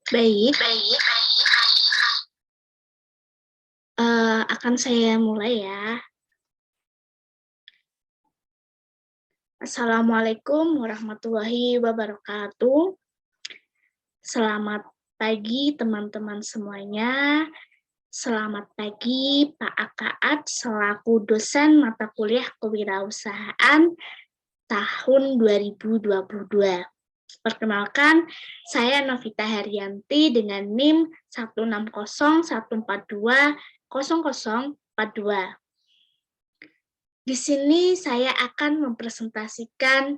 Baik, akan saya mulai ya. Assalamualaikum warahmatullahi wabarakatuh. Selamat pagi teman-teman semuanya. Selamat pagi Pak Akaat selaku dosen mata kuliah kewirausahaan tahun 2022. Perkenalkan, saya Novita Haryanti dengan NIM 16014200042. Di sini saya akan mempresentasikan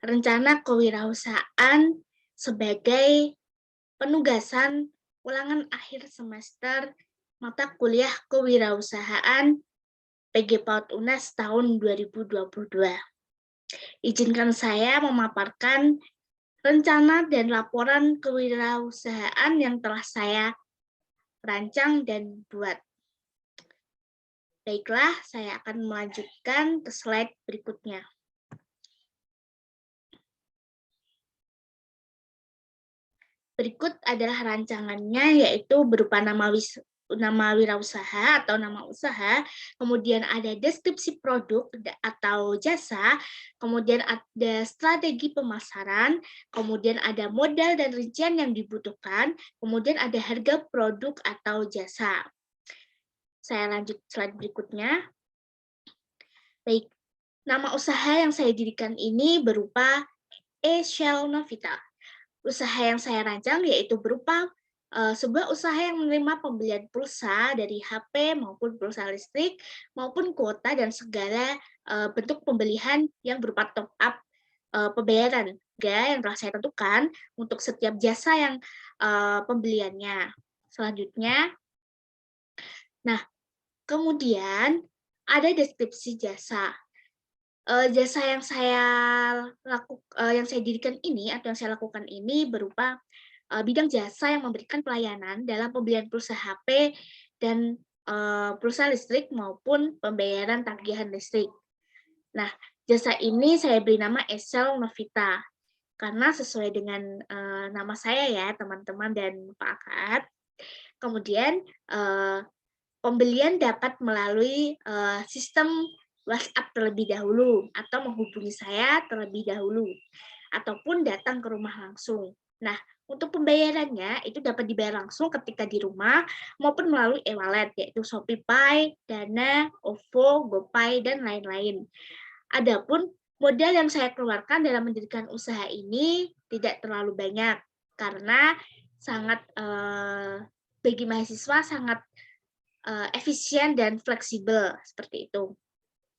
rencana kewirausahaan sebagai penugasan ulangan akhir semester mata kuliah kewirausahaan PG PAUD UNES tahun 2022. Izinkan saya memaparkan rencana dan laporan kewirausahaan yang telah saya rancang dan buat. Baiklah, saya akan melanjutkan ke slide berikutnya. Berikut adalah rancangannya, yaitu berupa nama wirausaha atau nama usaha, kemudian ada deskripsi produk atau jasa, kemudian ada strategi pemasaran, kemudian ada modal dan rincian yang dibutuhkan, kemudian ada harga produk atau jasa. Saya lanjut slide berikutnya. Baik, nama usaha yang saya dirikan ini berupa eShell Novita. Usaha yang saya rancang yaitu berupa sebuah usaha yang menerima pembelian pulsa dari HP maupun pulsa listrik maupun kuota dan segala bentuk pembelian yang berupa top up pembayaran yang telah saya tentukan untuk setiap jasa yang pembeliannya. Selanjutnya, nah kemudian ada deskripsi jasa. Jasa yang saya dirikan ini atau yang saya lakukan ini berupa bidang jasa yang memberikan pelayanan dalam pembelian pulsa HP dan pulsa listrik maupun pembayaran tagihan listrik. Nah, jasa ini saya beri nama eShell Novita karena sesuai dengan nama saya ya, teman-teman dan Pak Akad. Kemudian pembelian dapat melalui sistem WhatsApp terlebih dahulu atau menghubungi saya terlebih dahulu ataupun datang ke rumah langsung. Nah, untuk pembayarannya itu dapat dibayar langsung ketika di rumah maupun melalui e-wallet yaitu ShopeePay, Dana, OVO, GoPay dan lain-lain. Adapun modal yang saya keluarkan dalam mendirikan usaha ini tidak terlalu banyak karena sangat bagi mahasiswa sangat efisien dan fleksibel seperti itu.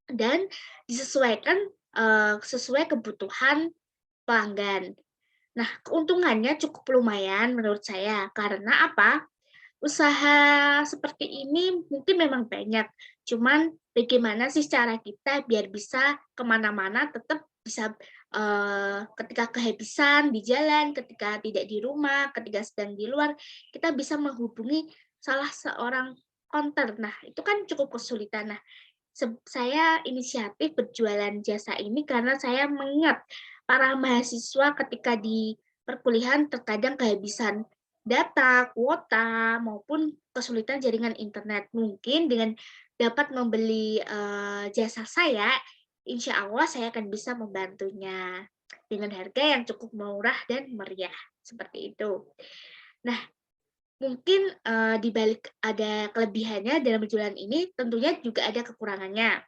Dan disesuaikan sesuai kebutuhan pelanggan. Nah, keuntungannya cukup lumayan menurut saya. Karena apa? Usaha seperti ini mungkin memang banyak. Cuman bagaimana sih cara kita biar bisa kemana-mana tetap bisa ketika kehabisan di jalan, ketika tidak di rumah, ketika sedang di luar, kita bisa menghubungi salah seorang konter. Nah, itu kan cukup kesulitan. Nah, saya inisiatif berjualan jasa ini karena saya mengingat para mahasiswa ketika di perkuliahan terkadang kehabisan data, kuota, maupun kesulitan jaringan internet. Mungkin dengan dapat membeli jasa saya, insya Allah saya akan bisa membantunya dengan harga yang cukup murah dan meriah. Seperti itu. Nah, mungkin di balik ada kelebihannya dalam berjualan ini, tentunya juga ada kekurangannya.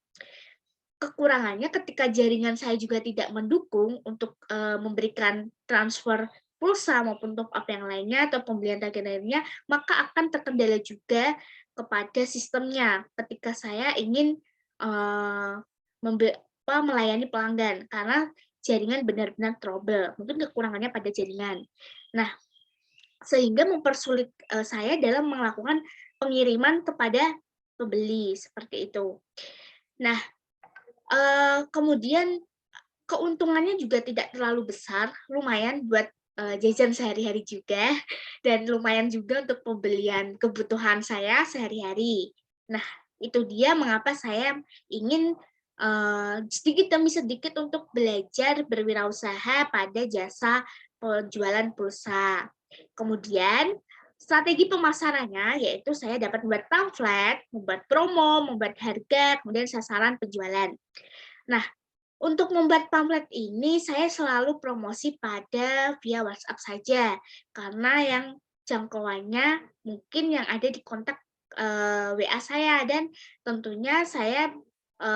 Kekurangannya ketika jaringan saya juga tidak mendukung untuk memberikan transfer pulsa maupun top up yang lainnya atau pembelian tagihan lainnya, maka akan terkendala juga kepada sistemnya ketika saya ingin melayani pelanggan karena jaringan benar-benar trouble. Mungkin kekurangannya pada jaringan. Nah, sehingga mempersulit saya dalam melakukan pengiriman kepada pembeli seperti itu. Nah, kemudian keuntungannya juga tidak terlalu besar, lumayan buat jajan sehari-hari juga, dan lumayan juga untuk pembelian kebutuhan saya sehari-hari. Nah, itu dia mengapa saya ingin sedikit demi sedikit untuk belajar berwirausaha pada jasa penjualan pulsa. Kemudian strategi pemasarannya yaitu saya dapat membuat pamflet, membuat promo, membuat harga, kemudian sasaran penjualan. Nah, untuk membuat pamflet ini saya selalu promosi pada via WhatsApp saja, karena yang jangkauannya mungkin yang ada di kontak WA saya, dan tentunya saya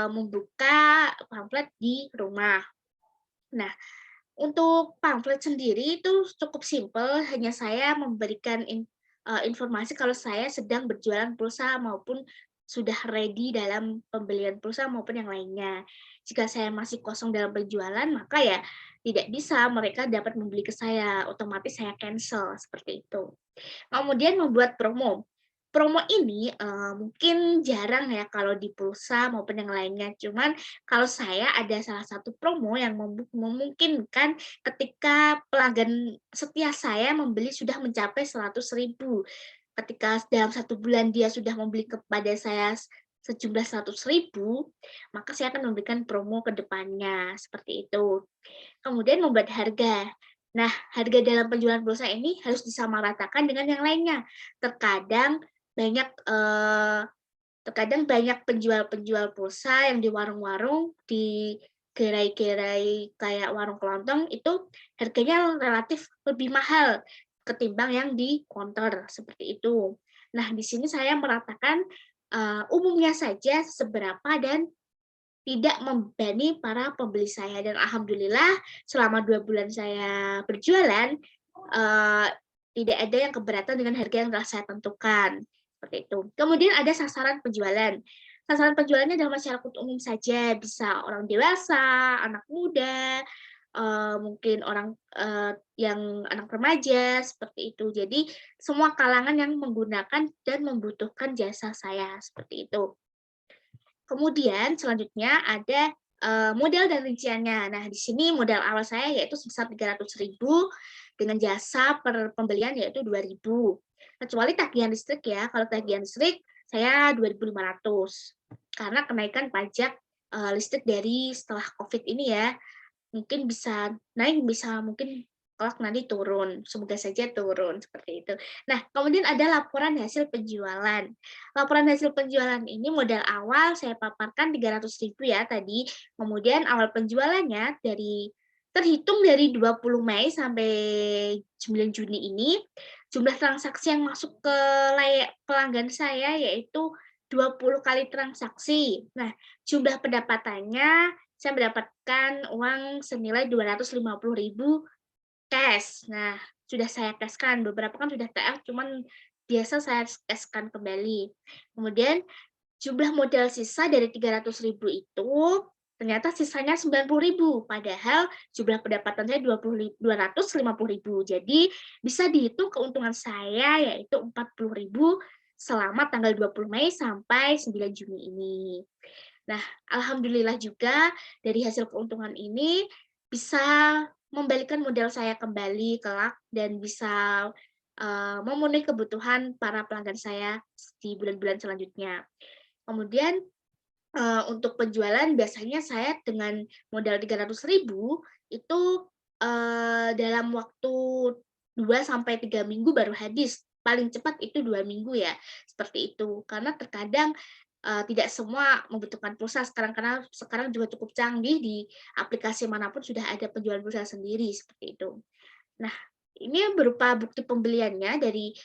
membuka pamflet di rumah. Nah, untuk pamflet sendiri itu cukup simpel, hanya saya memberikan informasi kalau saya sedang berjualan pulsa maupun sudah ready dalam pembelian pulsa maupun yang lainnya. Jika saya masih kosong dalam penjualan, maka ya tidak bisa mereka dapat membeli ke saya, otomatis saya cancel, seperti itu. Kemudian membuat promo. Promo ini mungkin jarang ya kalau di pulsa maupun yang lainnya. Cuman kalau saya ada salah satu promo yang memungkinkan ketika pelanggan setia saya membeli sudah mencapai 100.000. Ketika dalam 1 bulan dia sudah membeli kepada saya sejumlah 100.000, maka saya akan memberikan promo ke depannya, seperti itu. Kemudian membuat harga. Nah, harga dalam penjualan pulsa ini harus disamaratakan dengan yang lainnya. Terkadang banyak penjual-penjual pulsa yang di warung-warung, di gerai-gerai kayak warung kelontong itu harganya relatif lebih mahal ketimbang yang di counter, seperti itu. Nah, di sini saya meratakan umumnya saja seberapa dan tidak membebani para pembeli saya, dan alhamdulillah selama 2 bulan saya berjualan, tidak ada yang keberatan dengan harga yang telah saya tentukan, seperti itu. Kemudian ada sasaran penjualan. Sasaran penjualannya adalah masyarakat umum saja, bisa orang dewasa, anak muda, mungkin orang, yang anak remaja, seperti itu. Jadi semua kalangan yang menggunakan dan membutuhkan jasa saya, seperti itu. Kemudian selanjutnya ada modal dan rinciannya. Nah, di sini modal awal saya yaitu sebesar 300.000 dengan jasa per pembelian yaitu 2.000. Kecuali tagihan listrik ya. Kalau tagihan listrik saya 2.500. Karena kenaikan pajak listrik dari setelah Covid ini ya. Mungkin bisa naik, bisa mungkin kelak nanti turun. Semoga saja turun, seperti itu. Nah, kemudian ada laporan hasil penjualan. Laporan hasil penjualan ini modal awal saya paparkan 300.000 ya tadi. Kemudian awal penjualannya terhitung dari 20 Mei sampai 9 Juni ini, jumlah transaksi yang masuk ke pelanggan saya yaitu 20 kali transaksi. Nah, jumlah pendapatannya saya mendapatkan uang senilai 250.000 cash. Nah, sudah saya cashkan, beberapa kan sudah TF, cuman biasa saya cashkan kembali. Kemudian jumlah modal sisa dari 300.000 itu ternyata sisanya 90.000, padahal jumlah pendapatan saya 250.000. Jadi bisa dihitung keuntungan saya yaitu 40.000 selama tanggal 20 Mei sampai 9 Juni ini. Nah, alhamdulillah juga dari hasil keuntungan ini bisa membalikan modal saya kembali kelak dan bisa memenuhi kebutuhan para pelanggan saya di bulan-bulan selanjutnya. Kemudian untuk penjualan biasanya saya dengan modal 300.000 itu dalam waktu 2 sampai 3 minggu baru habis. Paling cepat itu 2 minggu ya, seperti itu. Karena terkadang tidak semua membutuhkan pulsa sekarang, karena sekarang juga cukup canggih, di aplikasi manapun sudah ada penjualan pulsa sendiri, seperti itu. Nah, ini berupa bukti pembeliannya dari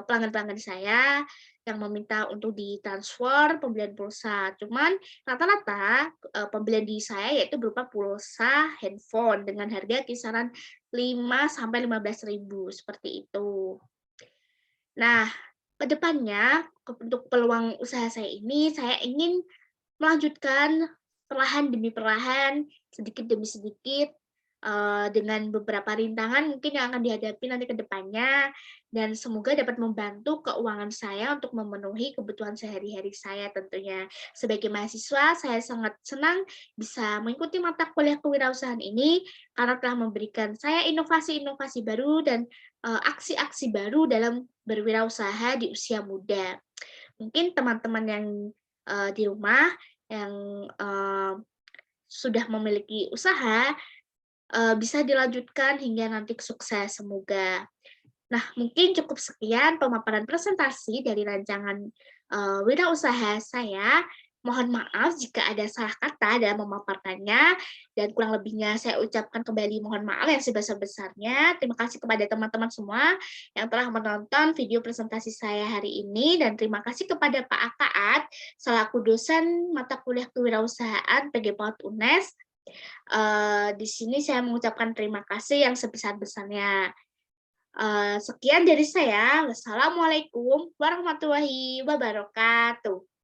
pelanggan-pelanggan saya yang meminta untuk ditransfer pembelian pulsa. Cuman rata-rata pembelian di saya yaitu berupa pulsa handphone dengan harga kisaran 5 sampai 15.000 seperti itu. Nah, ke depannya untuk peluang usaha saya ini, saya ingin melanjutkan perlahan demi perlahan, sedikit demi sedikit, dengan beberapa rintangan mungkin yang akan dihadapi nanti ke depannya, dan semoga dapat membantu keuangan saya untuk memenuhi kebutuhan sehari-hari saya tentunya. Sebagai mahasiswa, saya sangat senang bisa mengikuti mata kuliah kewirausahaan ini, karena telah memberikan saya inovasi-inovasi baru dan aksi-aksi baru dalam berwirausaha di usia muda. Mungkin teman-teman yang di rumah yang sudah memiliki usaha bisa dilanjutkan hingga nanti sukses, semoga. Nah, mungkin cukup sekian pemaparan presentasi dari rancangan wirausaha saya. Mohon maaf jika ada salah kata dalam memaparkannya, dan kurang lebihnya saya ucapkan kembali mohon maaf yang sebesar-besarnya. Terima kasih kepada teman-teman semua yang telah menonton video presentasi saya hari ini, dan terima kasih kepada Pak Akaat selaku dosen mata kuliah kewirausahaan PG PAUD UNES. Di sini saya mengucapkan terima kasih yang sebesar-besarnya. Sekian dari saya. Wassalamualaikum warahmatullahi wabarakatuh.